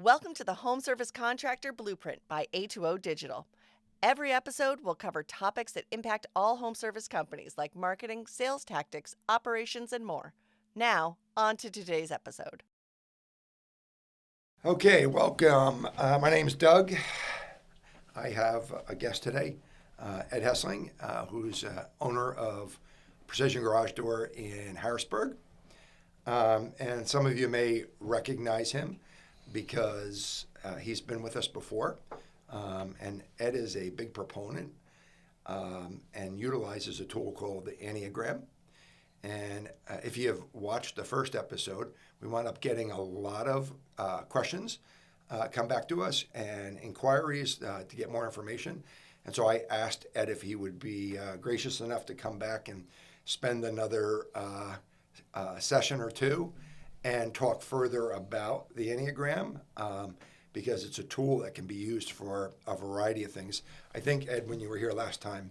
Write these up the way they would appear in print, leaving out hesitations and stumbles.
Welcome to the Home Service Contractor Blueprint by A2O Digital. Every episode will cover topics that impact all home service companies like marketing, sales tactics, operations, and more. Now, on to today's episode. Okay, welcome. My name's Doug. I have a guest today, Ed Hessling, who's owner of Precision Garage Door in Harrisburg. And some of you may recognize him because he's been with us before. And Ed is a big proponent and utilizes a tool called the Enneagram. And if you have watched the first episode, we wound up getting a lot of questions come back to us and inquiries to get more information. And so I asked Ed if he would be gracious enough to come back and spend another session or two and talk further about the Enneagram because it's a tool that can be used for a variety of things. I think, Ed, when you were here last time,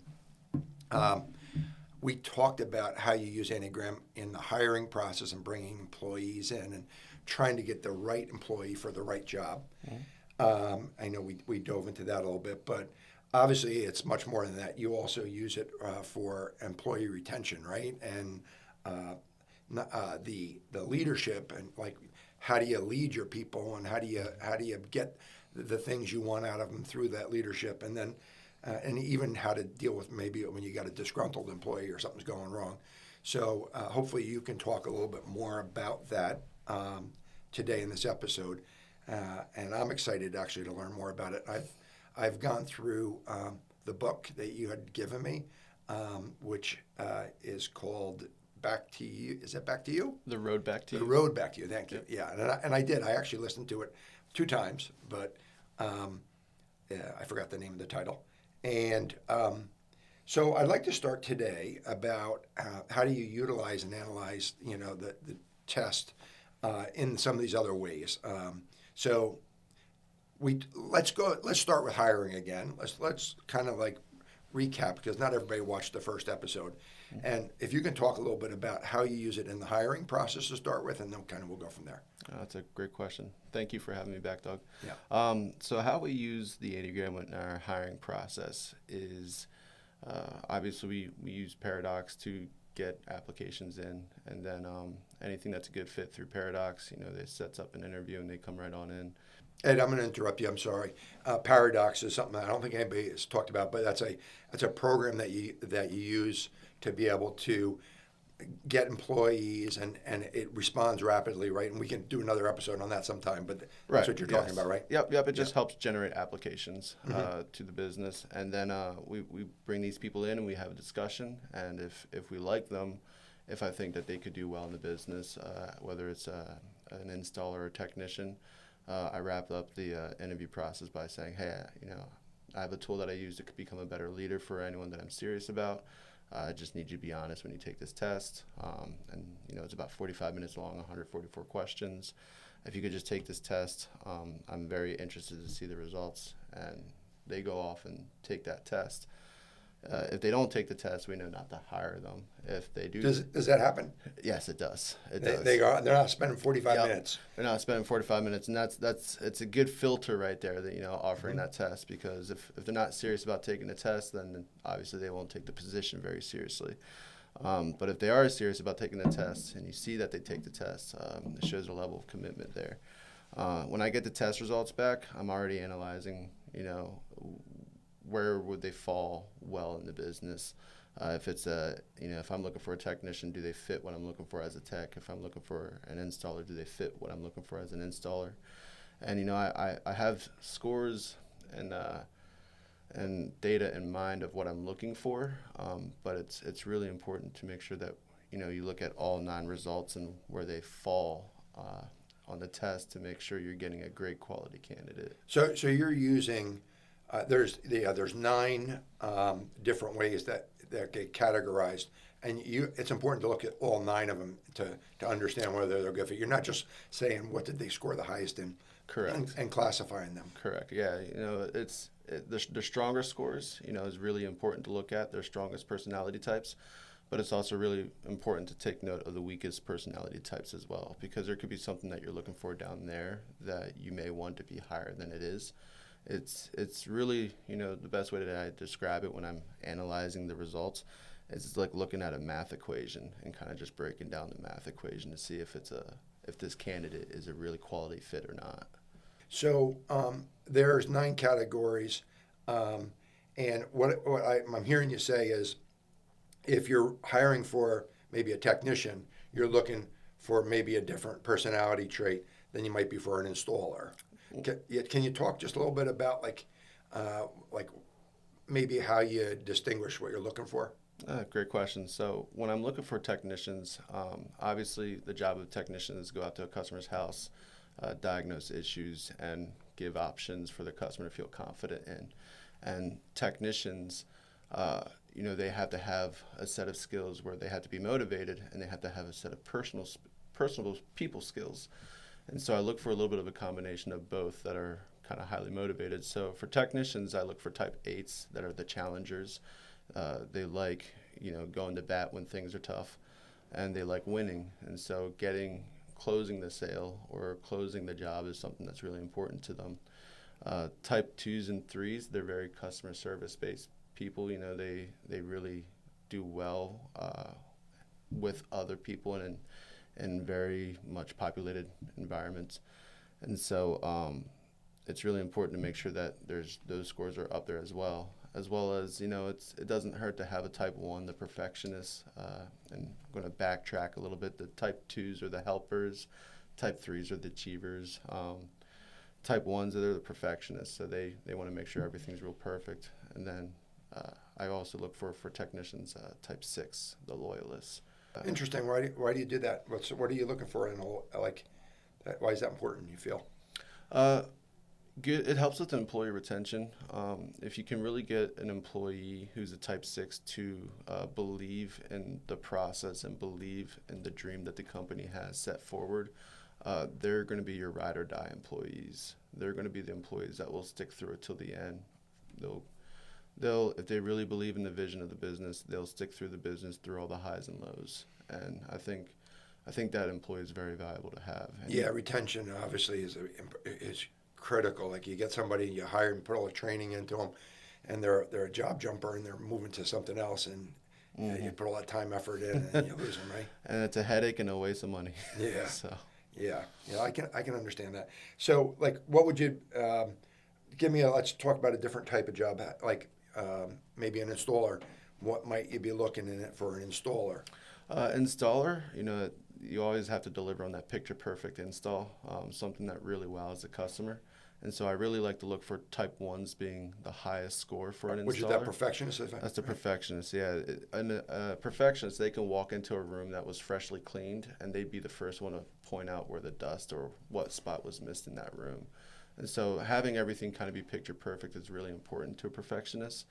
we talked about how you use Enneagram in the hiring process and bringing employees in and trying to get the right employee for the right job. Mm-hmm. I know we dove into that a little bit, but obviously it's much more than that. You also use it for employee retention, right? And the leadership and like how do you lead your people and how do you get the things you want out of them through that leadership, and then and even how to deal with maybe when you got a disgruntled employee or something's going wrong. So hopefully you can talk a little bit more about that today in this episode, and I'm excited actually to learn more about it. I've gone through the book that you had given me, which is called Back to You. Is it Back to You? The Road Back to You. The Road Back to You. Thank you. Yeah, and I did. I actually listened to it 2 times, but I forgot the name of the title. And so I'd like to start today about how do you utilize and analyze, the test in some of these other ways. So let's start with hiring again. Let's kind of like recap because not everybody watched the first episode. Mm-hmm. And if you can talk a little bit about how you use it in the hiring process to start with, and then we'll go from there. That's a great question. Thank you for having me back, Doug. Yeah. So how we use the Enneagram in our hiring process is obviously we use Paradox to get applications in, and then anything that's a good fit through Paradox, they sets up an interview and they come right on in. Ed, I'm going to interrupt you. I'm sorry. Paradox is something that I don't think anybody has talked about, but that's a program that you use to be able to get employees, and it responds rapidly, right? And we can do another episode on that sometime, but that's what you're talking about, right? Yep. It just helps generate applications to the business, and then we bring these people in and we have a discussion, and if we like them, if I think that they could do well in the business, whether it's an installer or a technician, I wrap up the interview process by saying, hey, I have a tool that I use to become a better leader for anyone that I'm serious about. I just need you to be honest when you take this test. And it's about 45 minutes long, 144 questions. If you could just take this test, I'm very interested to see the results. And they go off and take that test. If they don't take the test, we know not to hire them. If they do, does that happen? Yes, it does. They're not spending 45 minutes. They're not spending 45 minutes, and it's a good filter right there that offering that test, because if they're not serious about taking the test, then obviously they won't take the position very seriously. But if they are serious about taking the test, and you see that they take the test, it shows a level of commitment there. When I get the test results back, I'm already analyzing, where would they fall well in the business? If it's if I'm looking for a technician, do they fit what I'm looking for as a tech? If I'm looking for an installer, do they fit what I'm looking for as an installer? And I have scores and data in mind of what I'm looking for, but it's really important to make sure that you look at all 9 results and where they fall on the test to make sure you're getting a great quality candidate. So you're using. There's 9 different ways that get categorized, and it's important to look at all 9 of them to understand whether they're good fit. You're not just saying what did they score the highest in, correct, and classifying them. Correct. Yeah, their stronger scores, is really important to look at their strongest personality types. but it's also really important to take note of the weakest personality types as well, because there could be something that you're looking for down there that you may want to be higher than it is. It's really, the best way that I describe it when I'm analyzing the results is it's like looking at a math equation and kind of just breaking down the math equation to see if this candidate is a really quality fit or not. So there's 9 categories, and what I'm hearing you say is, if you're hiring for maybe a technician, you're looking for maybe a different personality trait than you might be for an installer. Can you talk just a little bit about like maybe how you distinguish what you're looking for? Great question. So when I'm looking for technicians, obviously the job of a technician is to go out to a customer's house, diagnose issues, and give options for the customer to feel confident in. And technicians, they have to have a set of skills where they have to be motivated, and they have to have a set of personal people skills. And so I look for a little bit of a combination of both that are kind of highly motivated. So for technicians, I look for type 8s that are the challengers. They like, going to bat when things are tough, and they like winning. And so closing the sale or closing the job is something that's really important to them. Type 2s and 3s, they're very customer service based people. They really do well with other people and in very much populated environments. And so it's really important to make sure that those scores are up there as well as, it doesn't hurt to have a type 1, the perfectionist, and I'm going to backtrack a little bit. The type 2s are the helpers, type 3s are the achievers. Type 1s are the perfectionists, so they want to make sure everything's real perfect. And then I also look for technicians, type 6, the loyalists. Interesting. Why do you do that? What are you looking for in why is that important, you feel? Good. It helps with employee retention. If you can really get an employee who's a type 6 to believe in the process and believe in the dream that the company has set forward, they're going to be your ride or die employees. They're going to be the employees that will stick through it till the end. They'll if they really believe in the vision of the business, they'll stick through the business through all the highs and lows. And I think that employee is very valuable to have. And retention obviously is critical. Like, you get somebody, you hire them, put all the training into them, and they're a job jumper and they're moving to something else, and you put all that time, effort in, and you lose them, right? And it's a headache and a waste of money. Yeah. So. Yeah, I can understand that. So, like, what would you let's talk about a different type of job, like maybe an installer. What might you be looking in it for an installer? Installer, you always have to deliver on that picture perfect install, something that really wows the customer. And so I really like to look for type 1s being the highest score for an installer. Which is that perfectionist? That's the perfectionist, yeah. A perfectionist, they can walk into a room that was freshly cleaned, and they'd be the first one to point out where the dust or what spot was missed in that room. And so having everything kind of be picture perfect is really important to a perfectionist.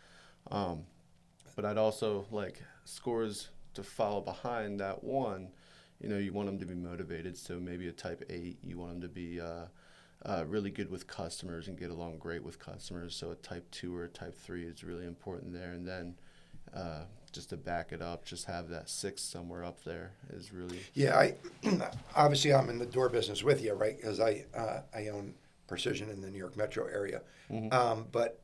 But I'd also like scores to follow behind that 1. You want them to be motivated. So maybe a type 8, you want them to be really good with customers and get along great with customers. So a type 2 or a type 3 is really important there. And then just to back it up, just have that 6 somewhere up there is really... Yeah, obviously I'm in the door business with you, right? Because I own Precision in the New York metro area. Mm-hmm. But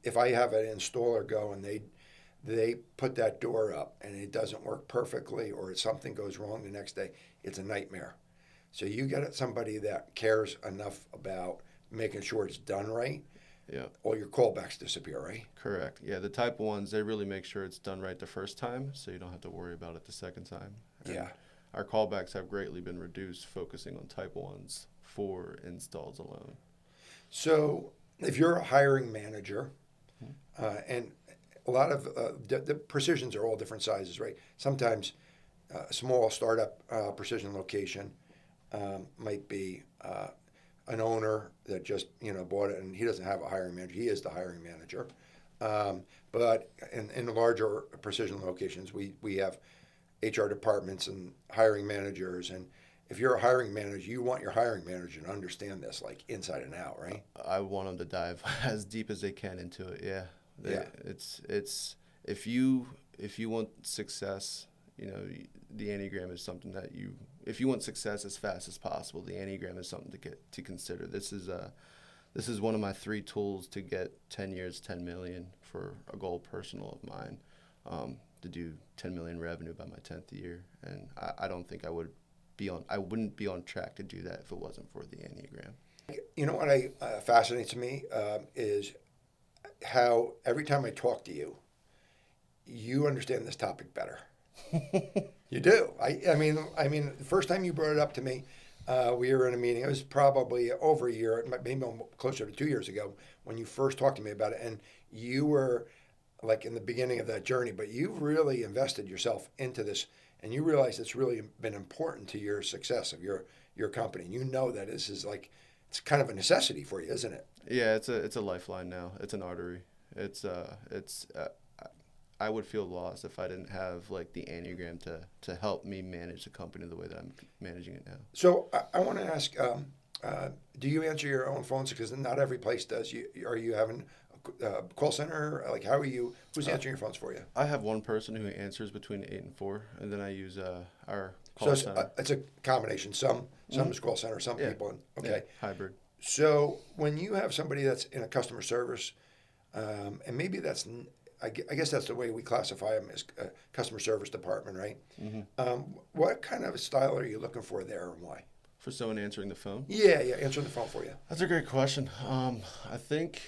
if I have an installer go and they put that door up and it doesn't work perfectly, or something goes wrong the next day, it's a nightmare. So you get somebody that cares enough about making sure it's done right. Yeah. All your callbacks disappear, right? Correct. Yeah, the type 1s, they really make sure it's done right the first time, so you don't have to worry about it the second time. And yeah. Our callbacks have greatly been reduced focusing on type 1s for installs alone. So if you're a hiring manager, and a lot of the Precisions are all different sizes, right? Sometimes a small startup Precision location might be an owner that just bought it, and he doesn't have a hiring manager. He is the hiring manager. But in the larger Precision locations, we have HR departments and hiring managers. And if you're a hiring manager, you want your hiring manager to understand this like inside and out, right? I want them to dive as deep as they can into it. Yeah. Yeah. It's if you if you want success, the Enneagram is something that if you want success as fast as possible, the Enneagram is something to consider. This is one of my 3 tools to get 10 years, 10 million for a goal personal of mine, to do 10 million revenue by my 10th year. And I don't think I wouldn't be on track to do that if it wasn't for the Enneagram. You know what fascinates me is how every time I talk to you, you understand this topic better. You do. I mean, the first time you brought it up to me, we were in a meeting. It was probably over a year, maybe closer to 2 years ago, when you first talked to me about it. And you were like in the beginning of that journey, but you've really invested yourself into this, and you realize it's really been important to your success of your company. You know that this is like, it's kind of a necessity for you, isn't it? Yeah, it's a lifeline now. It's an artery. I would feel lost if I didn't have like the Enneagram to help me manage the company the way that I'm managing it now. So I want to ask, do you answer your own phones? Because not every place does. Are you having a call center? Like, how are you? Who's answering your phones for you? I have one person who answers between 8 and 4, and then I use our call center. It's a combination. Some is call center, some people. Okay. Yeah, hybrid. So when you have somebody that's in a customer service, and maybe that's, I guess that's the way we classify them, as a customer service department, right? Mm-hmm. What kind of style are you looking for there, and why? For someone answering the phone? Yeah, answering the phone for you. That's a great question. I think,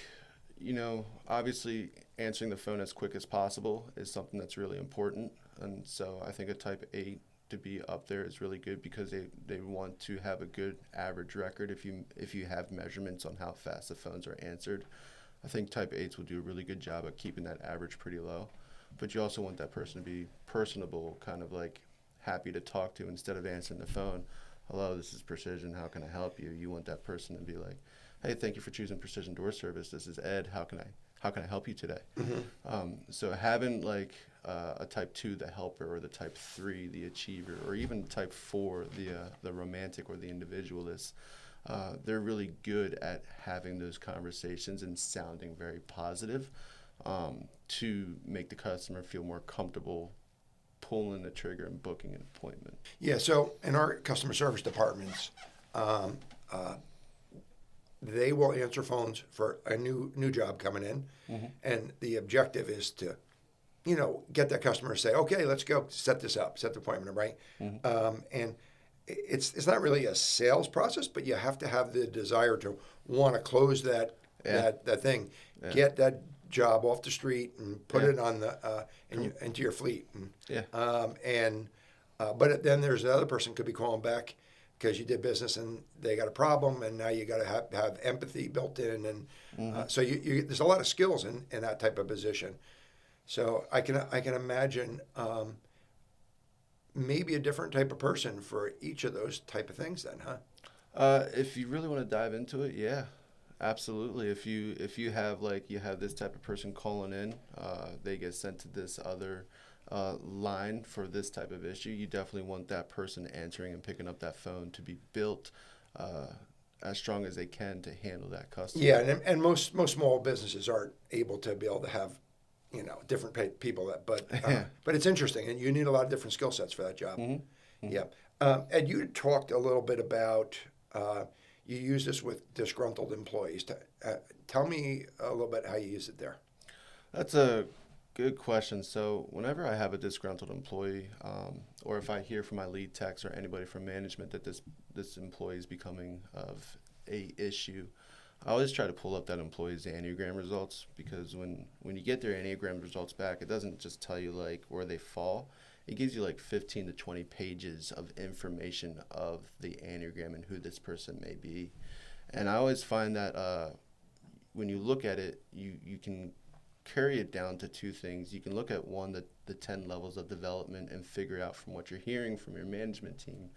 obviously answering the phone as quick as possible is something that's really important. And so I think a type 8 to be up there is really good because they want to have a good average record if you have measurements on how fast the phones are answered. I think type 8s will do a really good job at keeping that average pretty low. But you also want that person to be personable, kind of like happy to talk to instead of answering the phone. Hello, this is Precision. How can I help you? You want that person to be like, hey, thank you for choosing Precision Door Service. This is Ed. How can I help you today? Mm-hmm. So having like a type 2, the helper, or the type 3, the achiever, or even type 4, the romantic or the individualist, they're really good at having those conversations and sounding very positive to make the customer feel more comfortable pulling the trigger and booking an appointment. Yeah, so in our customer service departments, they will answer phones for a new job coming in, mm-hmm. and the objective is to, get that customer to say, okay, let's go set this up, set the appointment, right? Mm-hmm. And it's not really a sales process, but you have to have the desire to want to close that thing, get that job off the street and put it on the into your fleet. And, but then there's the other person could be calling back because you did business and they got a problem, and now you got to have empathy built in, and mm-hmm. So you there's a lot of skills in that type of position. So I can imagine maybe a different type of person for each of those type of things then, huh? If you really want to dive into it, yeah, absolutely. If you have this type of person calling in, they get sent to this other line for this type of issue, you definitely want that person answering and picking up that phone to be built as strong as they can to handle that customer. Yeah, and most small businesses aren't able to be able to have different people but it's interesting, and you need a lot of different skill sets for that job. Mm-hmm. Mm-hmm. Yeah. Ed, you talked a little bit about you use this with disgruntled employees. Tell me a little bit how you use it there. That's a good question. So whenever I have a disgruntled employee, or if I hear from my lead techs or anybody from management that this employee is becoming of a issue, I always try to pull up that employee's Enneagram results, because when you get their Enneagram results back, it doesn't just tell you like where they fall. It gives you like 15 to 20 pages of information of the Enneagram and who this person may be. And I always find that when you look at it, you can carry it down to 2 things. You can look at one, the 10 levels of development, and figure out from what you're hearing from your management team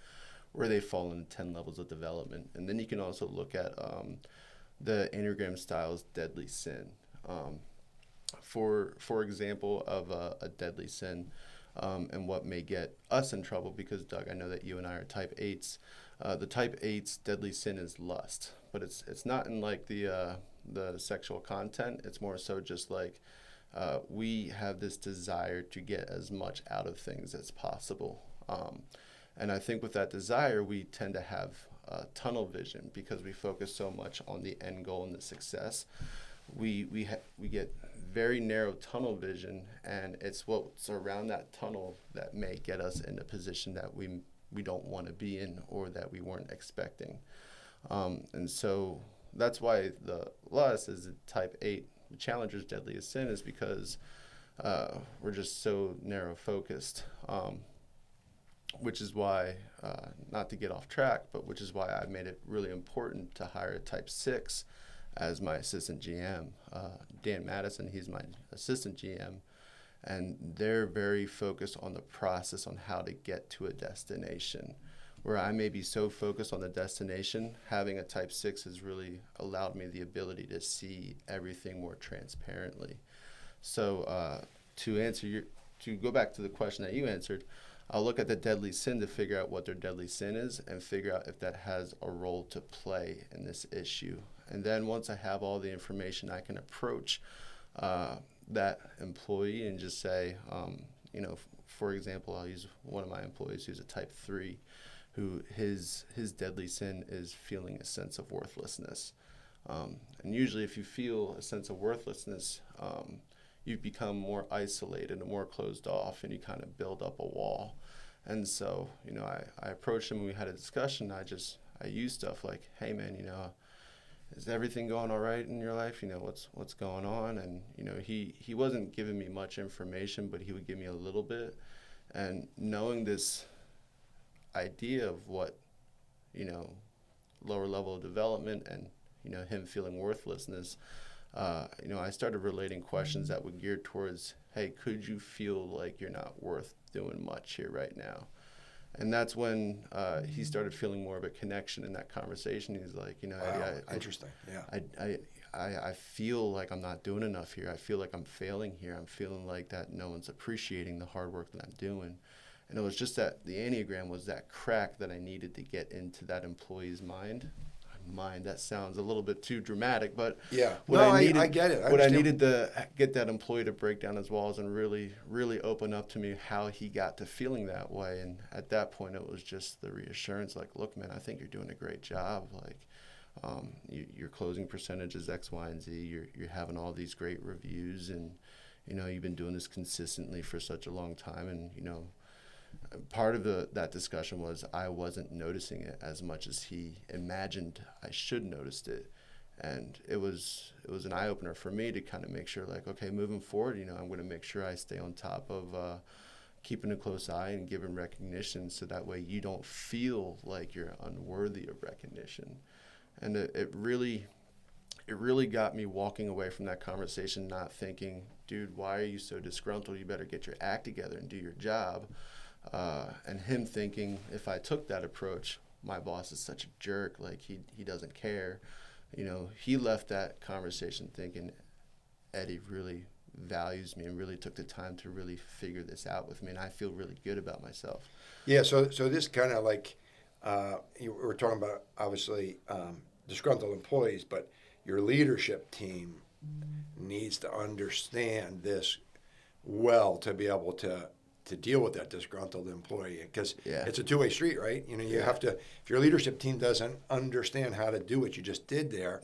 where they fall in the 10 levels of development. And then you can also look at the Enneagram style's deadly sin. For example of a deadly sin, and what may get us in trouble, because Doug, I know that you and I are type 8s. The type 8's deadly sin is lust, but it's not in like the sexual content. It's more so just like we have this desire to get as much out of things as possible. And I think with that desire, we tend to have tunnel vision because we focus so much on the end goal and the success. We get very narrow tunnel vision, and it's what's around that tunnel that may get us in a position that we don't want to be in or that we weren't expecting. And so that's why the lust is type 8, the challenger's deadliest sin, is because we're just so narrow focused. Which is why, not to get off track, but which is why I made it really important to hire a type 6 as my assistant GM. Dan Madison, he's my assistant GM, and they're very focused on the process on how to get to a destination. Where I may be so focused on the destination, having a type 6 has really allowed me the ability to see everything more transparently. So to go back to the question that you answered, I'll look at the deadly sin to figure out what their deadly sin is and figure out if that has a role to play in this issue. And then once I have all the information, I can approach that employee and just say, for example, I'll use one of my employees who's a type 3, who his deadly sin is feeling a sense of worthlessness. And usually if you feel a sense of worthlessness, you become more isolated and more closed off, and you kind of build up a wall. And so, I approached him and we had a discussion. I used stuff like, hey man, is everything going all right in your life? What's going on? And, he wasn't giving me much information, but he would give me a little bit. And knowing this idea of what, lower level of development and, him feeling worthlessness, I started relating questions that were geared towards, hey, could you feel like you're not worth doing much here right now? And that's when he started feeling more of a connection in that conversation. He's like, Eddie, interesting. Yeah. I feel like I'm not doing enough here. I feel like I'm failing here. I'm feeling like that no one's appreciating the hard work that I'm doing. And it was just that the Enneagram was that crack that I needed to get into that employee's mind. That sounds a little bit too dramatic, but yeah, I get it. I needed to get that employee to break down his walls and really, really open up to me how he got to feeling that way. And at that point, it was just the reassurance, like, look, man, I think you're doing a great job. Like, your closing percentage is X, Y, and Z. You're having all these great reviews, and you've been doing this consistently for such a long time, and part of that discussion was I wasn't noticing it as much as he imagined I should noticed it. And it was an eye-opener for me to kind of make sure, like, okay, moving forward, I'm going to make sure I stay on top of keeping a close eye and giving recognition, so that way you don't feel like you're unworthy of recognition. And it really got me walking away from that conversation not thinking, dude, why are you so disgruntled? You better get your act together and do your job. And him thinking, if I took that approach, my boss is such a jerk, like he doesn't care. He left that conversation thinking, Eddie really values me and really took the time to really figure this out with me, and I feel really good about myself. Yeah, so this kind of like, we're talking about, obviously, disgruntled employees, but your leadership team needs to understand this well to be able to deal with that disgruntled employee, because it's a two-way street, right? You have to, if your leadership team doesn't understand how to do what you just did there,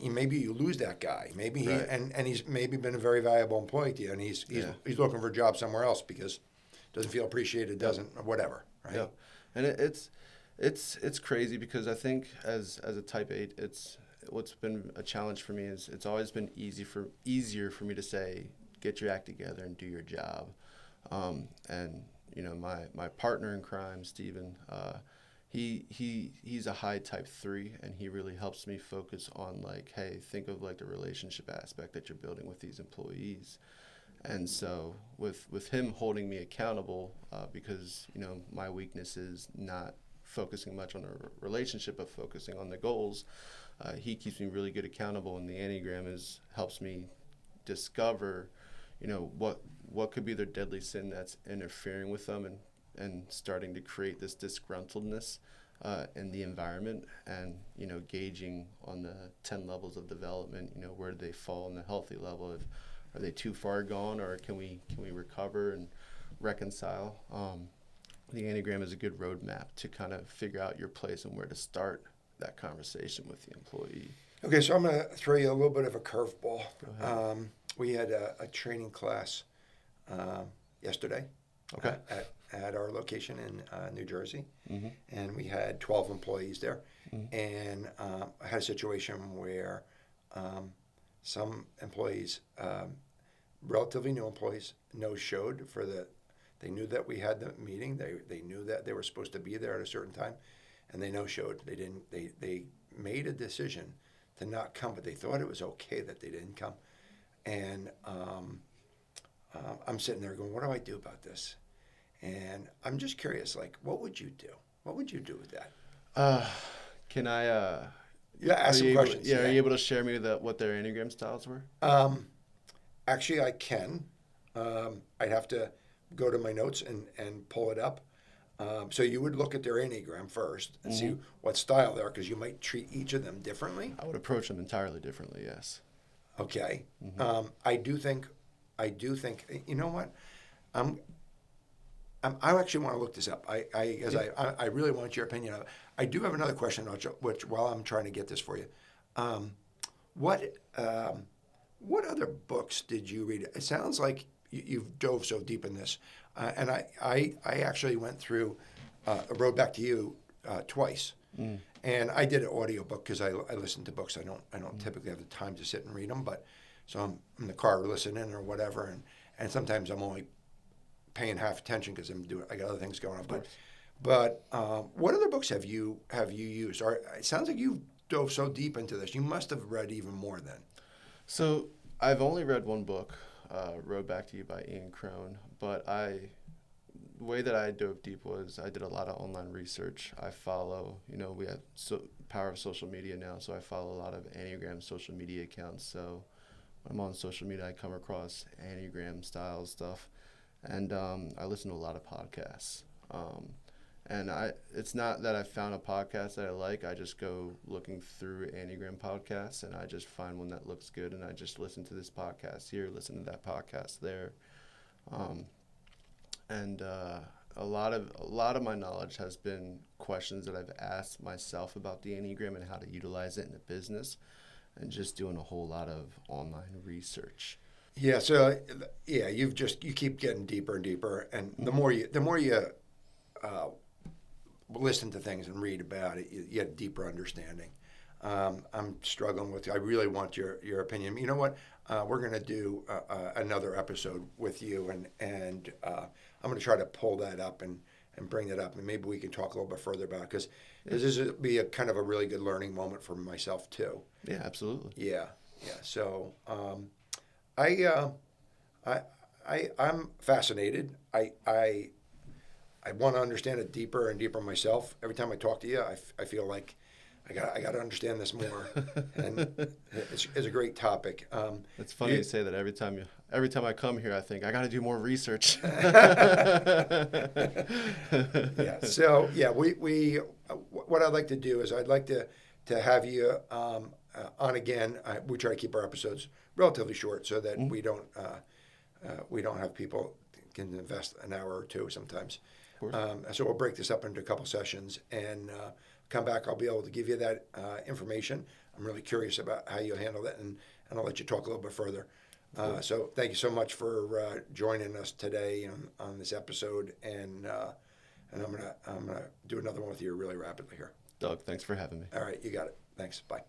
maybe you lose that guy. Maybe and he's maybe been a very valuable employee to you, and he's looking for a job somewhere else because doesn't feel appreciated, whatever, right? Yeah. And it's crazy, because I think as a type 8, what's been a challenge for me is it's always been easier for me to say, get your act together and do your job. And my partner in crime, Steven, he's a high type 3, and he really helps me focus on, like, hey, think of like the relationship aspect that you're building with these employees. And so with him holding me accountable, because my weakness is not focusing much on a relationship but focusing on the goals, he keeps me really good accountable, and the Enneagram helps me discover what could be their deadly sin that's interfering with them and starting to create this disgruntledness in the environment, and gauging on the 10 levels of development, where do they fall on the healthy level of, are they too far gone, or can we recover and reconcile? The Enneagram is a good roadmap to kind of figure out your place and where to start that conversation with the employee. Okay, so I'm going to throw you a little bit of a curveball. Go ahead. We had a training class yesterday Okay. at our location in New Jersey, Mm-hmm. and we had 12 employees there. Mm-hmm. And I had a situation where some employees, relatively new employees, no-showed for they knew that we had the meeting. They knew that they were supposed to be there at a certain time, and they no-showed. They didn't. They made a decision to not come, but they thought it was okay that they didn't come. And I'm sitting there going, what do I do about this? And I'm just curious, like, what would you do? What would you do with that? Can I? Yeah, ask some questions. Are you able to share me what their Enneagram styles were? Actually, I can. I'd have to go to my notes and pull it up. So you would look at their Enneagram first and see what style they are, because you might treat each of them differently. I would approach them entirely differently. Yes. Okay. I do think. You know what? I actually want to look this up. I really want your opinion of it. I do have another question, which while I'm trying to get this for you, what other books did you read? It sounds like you've dove so deep in this, and I actually went through A Road Back to You twice, and I did an audiobook because I listen to books. I don't typically have the time to sit and read them, but so I'm in the car listening or whatever, and sometimes I'm only paying half attention because I got other things going on. But what other books have you used? Or it sounds like you've dove so deep into this. You must have read even more then. So I've only read one book, Road Back to You by Ian Crone, but the way that I dove deep was I did a lot of online research. I follow, we have power of social media now, so I follow a lot of Enneagram social media accounts. So when I'm on social media, I come across Enneagram style stuff. And I listen to a lot of podcasts. And it's not that I found a podcast that I like. I just go looking through Enneagram podcasts, and I just find one that looks good, and I just listen to this podcast here, listen to that podcast there. And a lot of my knowledge has been questions that I've asked myself about the Enneagram and how to utilize it in the business, and just doing a whole lot of online research. Yeah. So you keep getting deeper and deeper, and the more you listen to things and read about it, you get a deeper understanding. I'm struggling with. I really want your opinion. You know what? We're going to do another episode with you, and I'm going to try to pull that up and bring that up, and maybe we can talk a little bit further about it, because this would be a kind of a really good learning moment for myself too. Yeah, absolutely. Yeah. So. I'm fascinated. I want to understand it deeper and deeper myself. Every time I talk to you, I feel like I got to understand this more, and it's a great topic. It's funny you say that. Every time I come here, I think I got to do more research. Yeah. So we what I'd like to do is I'd like to have you on again. We try to keep our episodes relatively short so that we don't have people can invest an hour or two sometimes. So we'll break this up into a couple sessions and come back. I'll be able to give you that information. I'm really curious about how you handle that, and I'll let you talk a little bit further. So thank you so much for joining us today on this episode, and I'm gonna do another one with you really rapidly here. Doug, thanks for having me. All right, you got it. Thanks. Bye.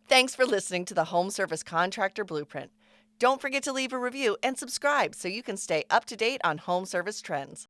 Thanks for listening to the Home Service Contractor Blueprint. Don't forget to leave a review and subscribe so you can stay up to date on home service trends.